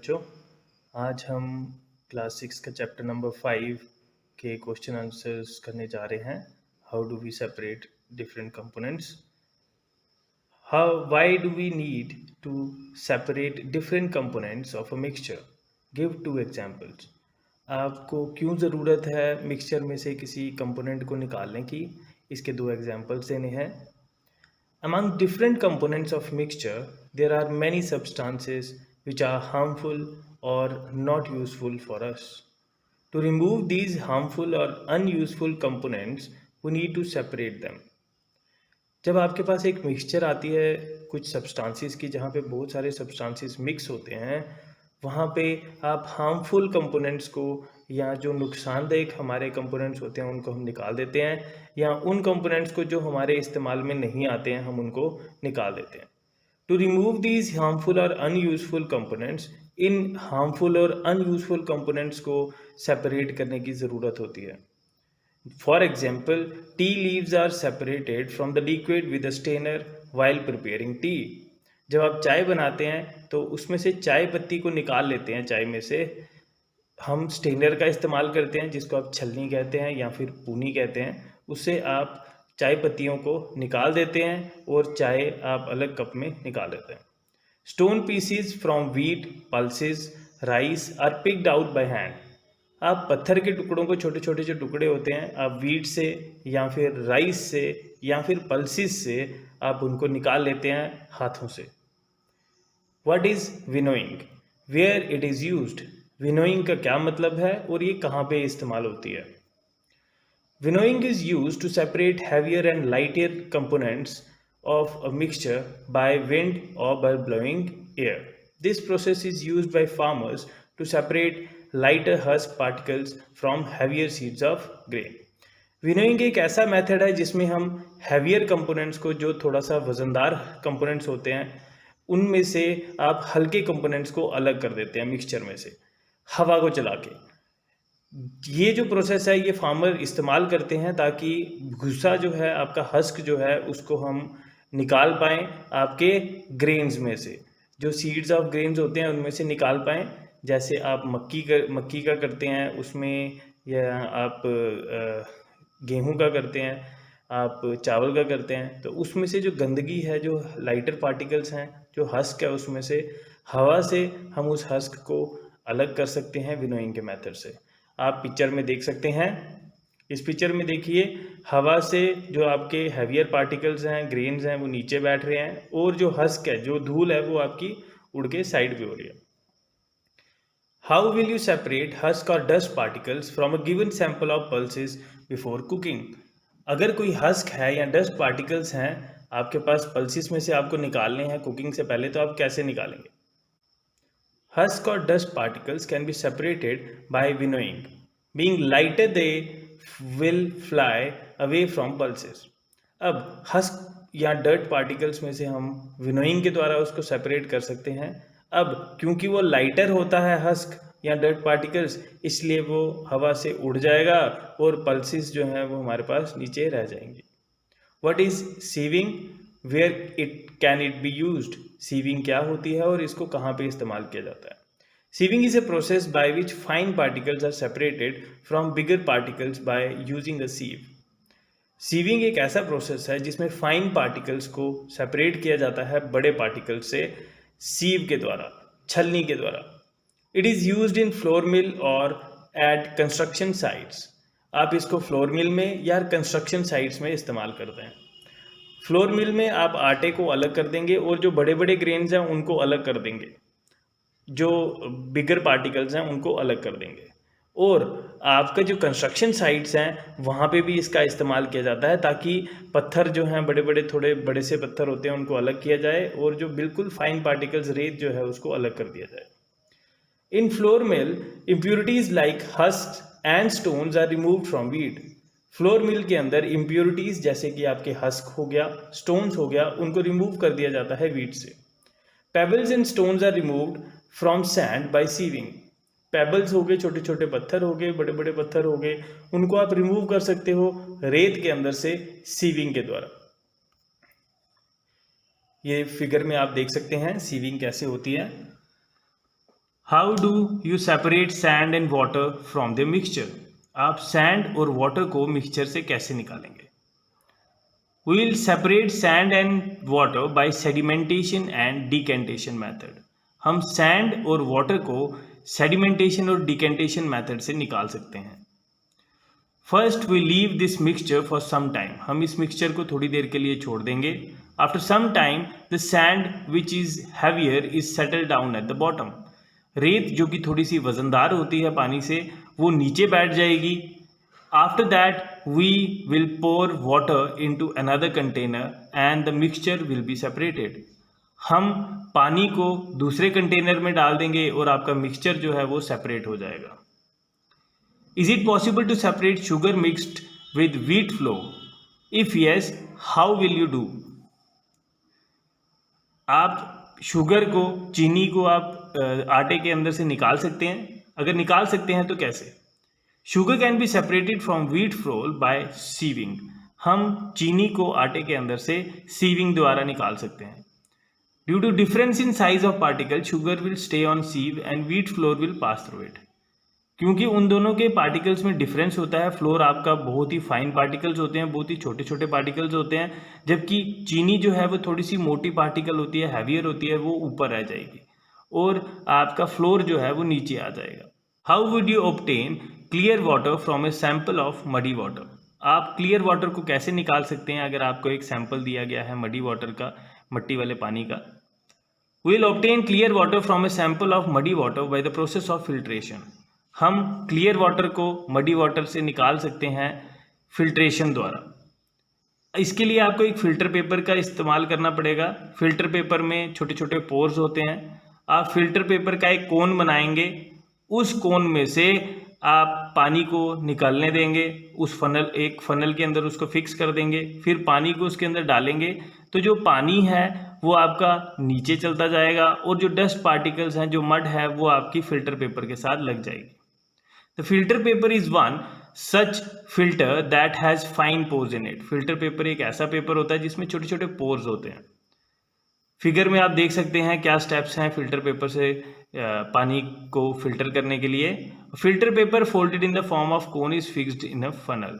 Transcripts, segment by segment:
बच्चों, आज हम क्लास 6 का चैप्टर नंबर 5 के क्वेश्चन आंसर्स करने जा रहे हैं। How do we separate different components? Why do we need to separate different components of a mixture? Give two examples. आपको क्यों ज़रूरत है मिक्सचर में से किसी कंपोनेंट को निकालने की? इसके दो एग्जाम्पल्स देने हैं। Among different components of mixture, there are many substances which are harmful or not useful for us. To remove these harmful or unuseful components, we need to separate them. जब आपके पास एक मिक्सचर आती है कुछ substances की, जहाँ पे बहुत सारे सब्सटेंसेस मिक्स होते हैं, वहाँ पे आप हार्मफुल कंपोनेंट्स को या जो नुकसानदायक हमारे कंपोनेंट्स होते हैं उनको हम निकाल देते हैं, या उन कंपोनेंट्स को जो हमारे इस्तेमाल में नहीं आते हैं हम उनको निकाल देते हैं। टू रिमूव दीज हार्मफुल और अनयूजफुल कंपोनेंट्स, इन हार्मफुल और अनयूजफुल कंपोनेंट्स को सेपरेट करने की ज़रूरत होती है। For example, tea leaves are separated from the liquid with a strainer while preparing tea. जब आप चाय बनाते हैं तो उसमें से चाय पत्ती को निकाल लेते हैं। चाय में से हम स्टेनर का इस्तेमाल करते हैं, जिसको आप छलनी कहते हैं या फिर पूनी कहते हैं। उससे आप चाय पत्तियों को निकाल देते हैं और चाय आप अलग कप में निकाल लेते हैं। Stone pieces from wheat, pulses, rice are picked out by hand. आप पत्थर के टुकड़ों को, छोटे छोटे जो टुकड़े होते हैं, आप वीट से या फिर राइस से या फिर पल्सिस से आप उनको निकाल लेते हैं हाथों से। What is winnowing? Where it is used? Winnowing का क्या मतलब है और ये कहाँ पे इस्तेमाल होती है? Winnowing is used to separate heavier and lighter components of a mixture by wind or by blowing air. This process is used by farmers to separate lighter husk particles from heavier seeds of grain. Winnowing एक ऐसा method है जिसमें हम heavier components को, जो थोड़ा सा वजनदार कंपोनेंट्स होते हैं, उनमें से आप हल्के कंपोनेंट्स को अलग कर देते हैं मिक्सचर में से हवा को चला के। ये जो प्रोसेस है ये फार्मर इस्तेमाल करते हैं ताकि भूसा जो है, आपका हस्क जो है, उसको हम निकाल पाएँ आपके ग्रेन्स में से। जो सीड्स ऑफ ग्रेन्स होते हैं उनमें से निकाल पाएँ। जैसे आप मक्की का करते हैं उसमें, या आप गेहूं का करते हैं, आप चावल का करते हैं, तो उसमें से जो गंदगी है, जो लाइटर पार्टिकल्स हैं, जो हस्क है, उसमें से हवा से हम उस हस्क को अलग कर सकते हैं विनोइंग के मेथड से। आप पिक्चर में देख सकते हैं। इस पिक्चर में देखिए, हवा से जो आपके हैवियर पार्टिकल्स हैं, ग्रेन्स हैं, वो नीचे बैठ रहे हैं, और जो हस्क है, जो धूल है, वो आपकी उड़ के साइड पे हो रही है। How will you separate husk और dust particles from a given sample of pulses before cooking? अगर कोई हस्क है या डस्ट पार्टिकल्स हैं आपके पास, पल्सेस में से आपको निकालने हैं कुकिंग से पहले, तो आप कैसे निकालेंगे? Husk or dust particles can be separated by winnowing. Being lighter, they will fly away from pulses. अब हस्क या डर्ट पार्टिकल्स में से हम विनोइंग के द्वारा उसको सेपरेट कर सकते हैं। अब क्योंकि वो लाइटर होता है हस्क या डर्ट पार्टिकल्स, इसलिए वो हवा से उड़ जाएगा और पल्सेस जो हैं वो हमारे पास नीचे रह जाएंगे। What is sieving? Where can it be used? Sieving क्या होती है और इसको कहाँ पे इस्तेमाल किया जाता है? Sieving is a process by which fine particles are separated from bigger particles by using a sieve. Sieving एक ऐसा प्रोसेस है जिसमें फाइन पार्टिकल्स को सेपरेट किया जाता है बड़े पार्टिकल्स से सीव के द्वारा, छलनी के द्वारा। It is used in flour मिल और एट कंस्ट्रक्शन साइट्स। आप इसको फ्लोर मिल में या कंस्ट्रक्शन साइट्स में इस्तेमाल करते हैं। फ्लोर मिल में आप आटे को अलग कर देंगे और जो बड़े बड़े ग्रेन्स हैं उनको अलग कर देंगे, जो बिगर पार्टिकल्स हैं उनको अलग कर देंगे। और आपका जो कंस्ट्रक्शन साइट्स हैं वहाँ पे भी इसका इस्तेमाल किया जाता है, ताकि पत्थर जो हैं, बड़े बड़े, थोड़े बड़े से पत्थर होते हैं, उनको अलग किया जाए और जो बिल्कुल फाइन पार्टिकल्स, रेत जो है, उसको अलग कर दिया जाए। In flour mill, impurities like husk and stones are removed from wheat. Flour mill के अंदर इम्प्योरिटीज जैसे कि आपके हस्क हो गया, स्टोन्स हो गया, उनको रिमूव कर दिया जाता है व्हीट से। Pebbles and stones are removed from sand by sieving. Pebbles हो गए, छोटे छोटे पत्थर हो गए, बड़े बड़े पत्थर हो गए, उनको आप रिमूव कर सकते हो रेत के अंदर से सीविंग के द्वारा। ये फिगर में आप देख सकते हैं सीविंग कैसे होती है। How do you separate sand and water from the mixture? आप सैंड और वाटर को मिक्सचर से कैसे निकालेंगे? We will separate sand and water by sedimentation and decantation method. हम सैंड और वाटर को सेडिमेंटेशन और डिकेंटेशन मेथड से निकाल सकते हैं. First we leave this mixture for some time. हम इस मिक्सचर को थोड़ी देर के लिए छोड़ देंगे. After some time the sand which is heavier is settle down at the bottom. रेत जो कि थोड़ी सी वजनदार होती है पानी से, वो नीचे बैठ जाएगी. After that, we will pour water into another container and the mixture will be separated. हम पानी को दूसरे कंटेनर में डाल देंगे और आपका मिक्सचर जो है वो सेपरेट हो जाएगा. Is it possible to separate sugar mixed with wheat flour? If yes, how will you do? आप शुगर को, चीनी को आप आटे के अंदर से निकाल सकते हैं. अगर निकाल सकते हैं तो कैसे? Sugar can be separated from wheat flour by sieving. हम चीनी को आटे के अंदर से सीविंग द्वारा निकाल सकते हैं. Due to difference in size of particle sugar will stay on sieve and wheat flour will pass through it. क्योंकि उन दोनों के पार्टिकल्स में डिफरेंस होता है. फ्लोर आपका बहुत ही फाइन पार्टिकल्स होते हैं, बहुत ही छोटे छोटे पार्टिकल्स होते हैं, जबकि चीनी जो है वो थोड़ी सी मोटी पार्टिकल होती है, हैवियर होती है, वो ऊपर रह जाएगी और आपका फ्लोर जो है वो नीचे आ जाएगा. How would you obtain clear water from a sample of muddy water? आप क्लियर वाटर को कैसे निकाल सकते हैं अगर आपको एक सैंपल दिया गया है मडी वाटर का, मट्टी वाले पानी का? We will obtain clear water from a sample of muddy water by the process of filtration. हम क्लियर वाटर को मडी वाटर से निकाल सकते हैं फिल्ट्रेशन द्वारा. इसके लिए आपको एक फ़िल्टर पेपर का इस्तेमाल करना पड़ेगा. फ़िल्टर पेपर में छोटे छोटे पोर्स होते हैं. आप फ़िल्टर पेपर का एक कोन बनाएंगे, उस कोन में से आप पानी को निकालने देंगे. उस एक फनल के अंदर उसको फिक्स कर देंगे, फिर पानी को उसके अंदर डालेंगे. तो जो पानी है वो आपका नीचे चलता जाएगा और जो डस्ट पार्टिकल्स हैं, जो मड है, वो आपकी फ़िल्टर पेपर के साथ लग जाएगी. The filter paper is one such filter that has fine pores in it. Filter paper एक ऐसा पेपर होता है जिसमें छोटे छोटे पोर्स होते हैं. फिगर में आप देख सकते हैं क्या स्टेप्स हैं फिल्टर पेपर से पानी को फिल्टर करने के लिए. Filter paper folded in the form of cone is fixed in a funnel.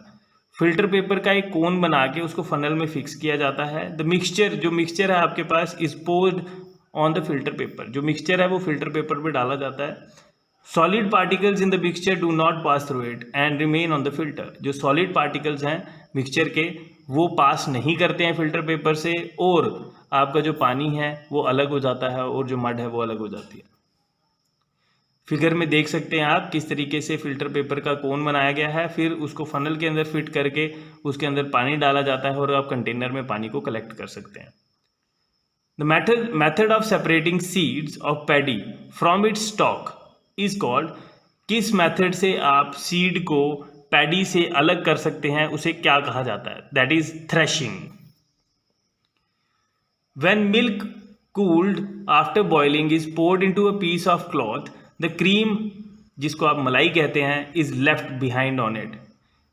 Filter paper का एक कोन बना के उसको फनल में फिक्स किया जाता है. द मिक्सचर, जो मिक्सचर है आपके पास, is poured on the filter paper. जो मिक्सचर है वो फिल्टर पेपर पे डाला जाता है. Solid particles in the mixture do not pass through it and remain on the filter. जो सॉलिड पार्टिकल्स हैं मिक्सचर के, वो पास नहीं करते हैं फिल्टर पेपर से और आपका जो पानी है वो अलग हो जाता है और जो मड है वो अलग हो जाती है. फिगर में देख सकते हैं आप किस तरीके से फिल्टर पेपर का कोन बनाया गया है. फिर उसको फनल के अंदर फिट करके उसके अंदर पानी डाला जाता है और आप कंटेनर में पानी को कलेक्ट कर सकते हैं. The method of separating seeds of paddy from its stock is called. किस मेथड से आप सीड को पैडी से अलग कर सकते हैं उसे क्या कहा जाता है? That is threshing. When milk cooled after boiling is poured into a piece of cloth, the cream, जिसको आप मलाई कहते हैं, is left behind on it.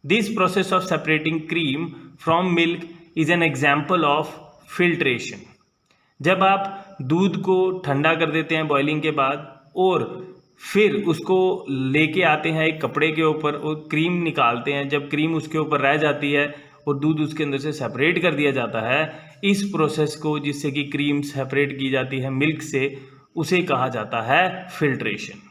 This process of separating cream from milk is an example of filtration. जब आप दूध को ठंडा कर देते हैं बॉइलिंग के बाद और फिर उसको लेके आते हैं एक कपड़े के ऊपर और क्रीम निकालते हैं, जब क्रीम उसके ऊपर रह जाती है और दूध उसके अंदर से सेपरेट कर दिया जाता है, इस प्रोसेस को, जिससे कि क्रीम सेपरेट की जाती है मिल्क से, उसे कहा जाता है filtration.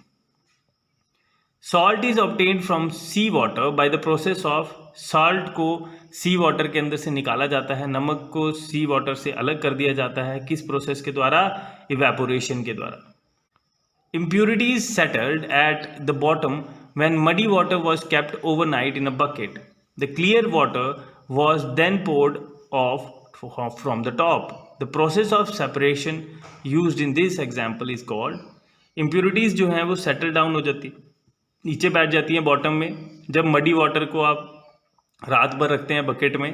Salt is obtained from sea water by the process of. Salt को सी वाटर के अंदर से निकाला जाता है, नमक को सी वाटर से अलग कर दिया जाता है. किस प्रोसेस के द्वारा? इवेपोरेशन के द्वारा. Impurities settled at the bottom when muddy water was kept overnight in a bucket. The clear water was then poured off from the top. The process of separation used in this example is called. Impurities जो हैं वो settle down हो जाती, नीचे बैठ जाती हैं bottom में. जब मडी वाटर को आप रात भर रखते हैं बकेट में,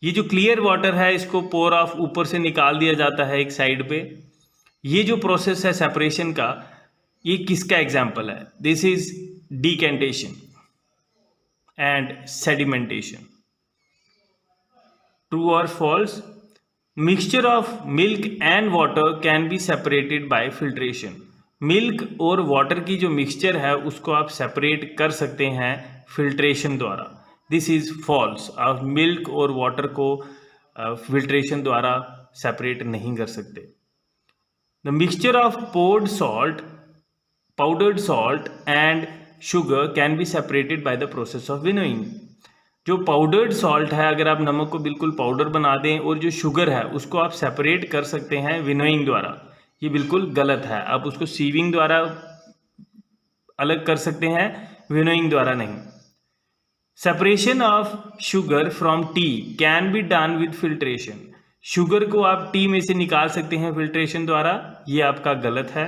ये जो क्लियर वाटर है इसको पोर ऑफ ऊपर से निकाल दिया जाता है एक साइड पे. ये जो प्रोसेस है सेपरेशन का, ये किसका एग्जाम्पल है? This is decantation and sedimentation. True और false? Mixture of milk and water can be separated by filtration. Milk और वाटर की जो मिक्सचर है उसको आप सेपरेट कर सकते हैं फिल्ट्रेशन द्वारा। This is false. आप मिल्क और वाटर को फिल्ट्रेशन द्वारा सेपरेट नहीं कर सकते। The mixture of powdered salt and sugar can be separated by the process of winnowing. जो पाउडर्ड सॉल्ट है, अगर आप नमक को बिल्कुल पाउडर बना दें, और जो शुगर है उसको आप सेपरेट कर सकते हैं विनोइंग द्वारा, ये बिल्कुल गलत है। आप उसको सीविंग द्वारा अलग कर सकते हैं, विनोइंग द्वारा नहीं। Separation of sugar from T can be done with filtration. Sugar को आप टी में से निकाल सकते हैं फिल्ट्रेशन द्वारा, ये आपका गलत है।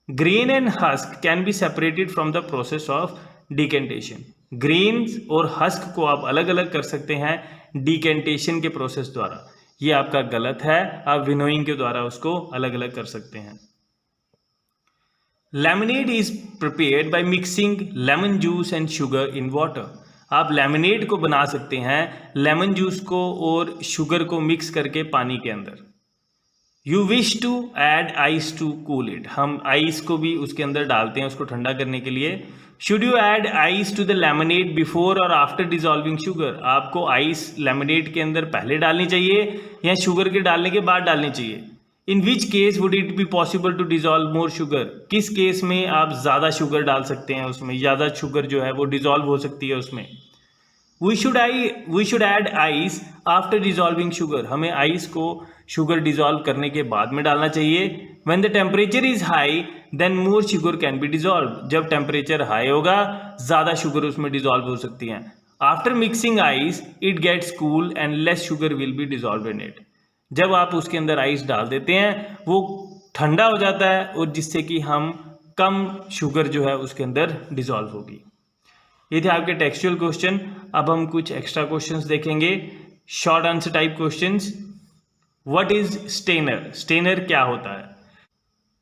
Grain and husk can be separated from the process of decantation. Grains और हस्क को आप अलग अलग कर सकते हैं डिकेंटेशन के प्रोसेस द्वारा, ये आपका गलत है। आप विनोइंग के द्वारा उसको अलग अलग कर सकते हैं। Lemonade is prepared by mixing lemon juice and sugar in water. आप लेमनेड को बना सकते हैं लेमन जूस को और शुगर को मिक्स करके पानी के अंदर। You wish to add ice to cool it. हम आइस को भी उसके अंदर डालते हैं उसको ठंडा करने के लिए। Should you add ice to the lemonade before or after dissolving sugar. आपको आइस लेमनेड के अंदर पहले डालनी चाहिए या शुगर के डालने के बाद डालनी चाहिए। In which case would it be possible to dissolve more sugar. किस केस में आप ज़्यादा शुगर डाल सकते हैं उसमें, ज़्यादा शुगर जो है वो डिजॉल्व हो सकती है उसमें। We should add ice after dissolving sugar. हमें आइस को शुगर डिजॉल्व करने के बाद में डालना चाहिए। When the temperature is high then more sugar can be dissolve. जब टेम्परेचर हाई होगा ज़्यादा शुगर उसमें डिजॉल्व हो सकती हैं। After mixing ice it gets cool and less sugar will be dissolve in it. जब आप उसके अंदर आइस डाल देते हैं वो ठंडा हो जाता है और जिससे कि हम कम शुगर जो है उसके अंदर डिजॉल्व होगी। ये थे आपके टेक्सचुअल क्वेश्चन। अब हम कुछ एक्स्ट्रा क्वेश्चंस देखेंगे, short answer type questions. What is strainer. Strainer क्या होता है।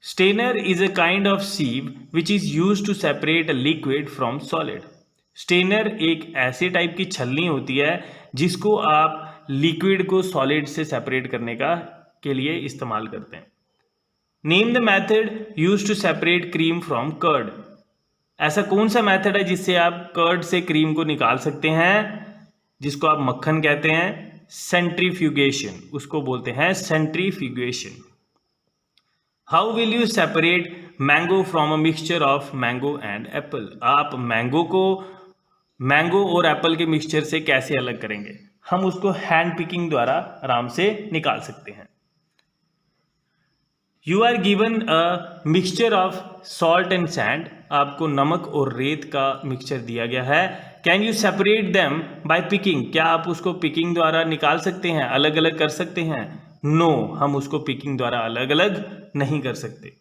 Strainer is a kind of sieve which is use to separate a liquid from solid. Strainer एक ऐसे टाइप की छलनी होती है जिसको आप लिक्विड को सॉलिड से सेपरेट करने के लिए इस्तेमाल करते हैं। Name the method use to separate cream from curd. ऐसा कौन सा मेथड है जिससे आप कर्ड से क्रीम को निकाल सकते हैं, जिसको आप मक्खन कहते हैं। सेंट्रीफ्यूगेशन, उसको बोलते हैं centrifugation. How will you separate mango from a mixture of mango and Apple. आप मैंगो और एप्पल के मिक्सचर से कैसे अलग करेंगे। हम उसको हैंड पिकिंग द्वारा आराम से निकाल सकते हैं। You are given a mixture of salt and sand. आपको नमक और रेत का मिक्सचर दिया गया है। Can you separate them by picking. क्या आप उसको पिकिंग द्वारा निकाल सकते हैं, अलग अलग कर सकते हैं। नो, हम उसको पिकिंग द्वारा अलग अलग नहीं कर सकते।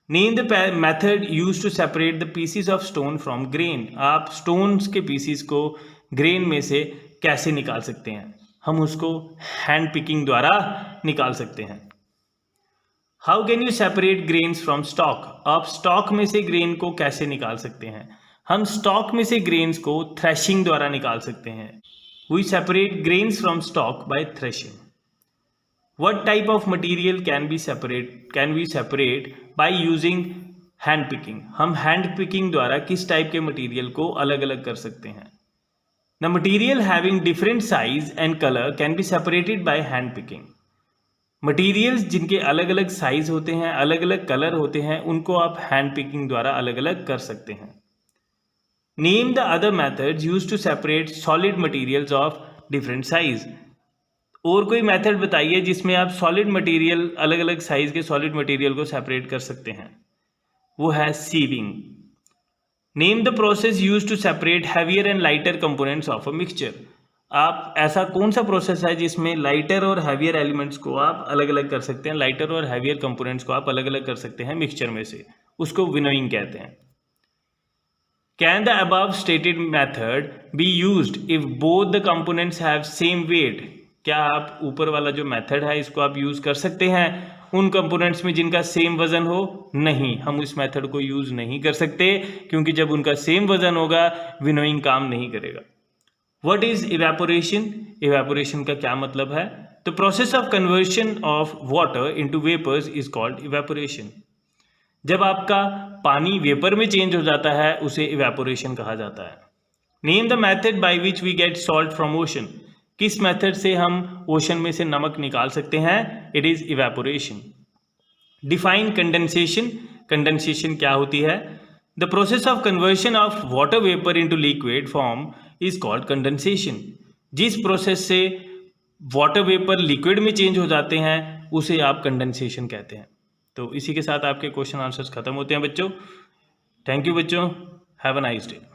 Name the method use to separate the pieces of stone from grain. आप स्टोन्स के पीसीज को ग्रेन में से कैसे निकाल सकते हैं। हम उसको हैंड पिकिंग द्वारा निकाल सकते हैं। How can you separate grains from stock. आप स्टॉक में से ग्रेन को कैसे निकाल सकते हैं। हम स्टॉक में से ग्रेन्स को थ्रेशिंग द्वारा निकाल सकते हैं। We separate grains from stalk by threshing. What type of material can we separate by using hand picking। हम हैंड पिकिंग द्वारा किस टाइप के मटेरियल को अलग अलग कर सकते हैं। The material having different size and color can be separated by hand picking। Materials जिनके अलग अलग साइज होते हैं, अलग अलग कलर होते हैं, उनको आप हैंड पिकिंग द्वारा अलग अलग कर सकते हैं। Name the other methods used to separate solid materials of different size. और कोई मेथड बताइए जिसमें आप सॉलिड मटेरियल, अलग अलग साइज के सॉलिड मटेरियल को सेपरेट कर सकते हैं। वो है sieving. Name the process used to separate heavier and lighter components of a mixture. आप ऐसा कौन सा प्रोसेस है जिसमें लाइटर और हैवियर एलिमेंट्स को आप अलग अलग कर सकते हैं, लाइटर और हैवियर कंपोनेंट्स को आप अलग अलग कर सकते हैं मिक्सचर में से, उसको विनोइंग कहते हैं। Can the above stated method be used if both the components have same weight. क्या आप ऊपर वाला जो मेथड है इसको आप यूज कर सकते हैं उन कंपोनेंट्स में जिनका सेम वजन हो। नहीं, हम इस मेथड को यूज नहीं कर सकते क्योंकि जब उनका सेम वजन होगा विनोइंग काम नहीं करेगा। What is evaporation. इवेपोरेशन का क्या मतलब है। The process of conversion of water into vapours is called evaporation. जब आपका पानी वेपर में चेंज हो जाता है उसे इवेपोरेशन कहा जाता है। Name the method by which we get salt from ocean. किस मेथड से हम ओशन में से नमक निकाल सकते हैं? It is evaporation. Define condensation. Condensation क्या होती है? The process of conversion of water vapour into liquid form is called condensation. जिस प्रोसेस से वाटर वेपर लिक्विड में चेंज हो जाते हैं उसे आप कंडेंसेशन कहते हैं। तो इसी के साथ आपके क्वेश्चन आंसर्स खत्म होते हैं बच्चों। थैंक यू बच्चों, हैव अ नाइस डे।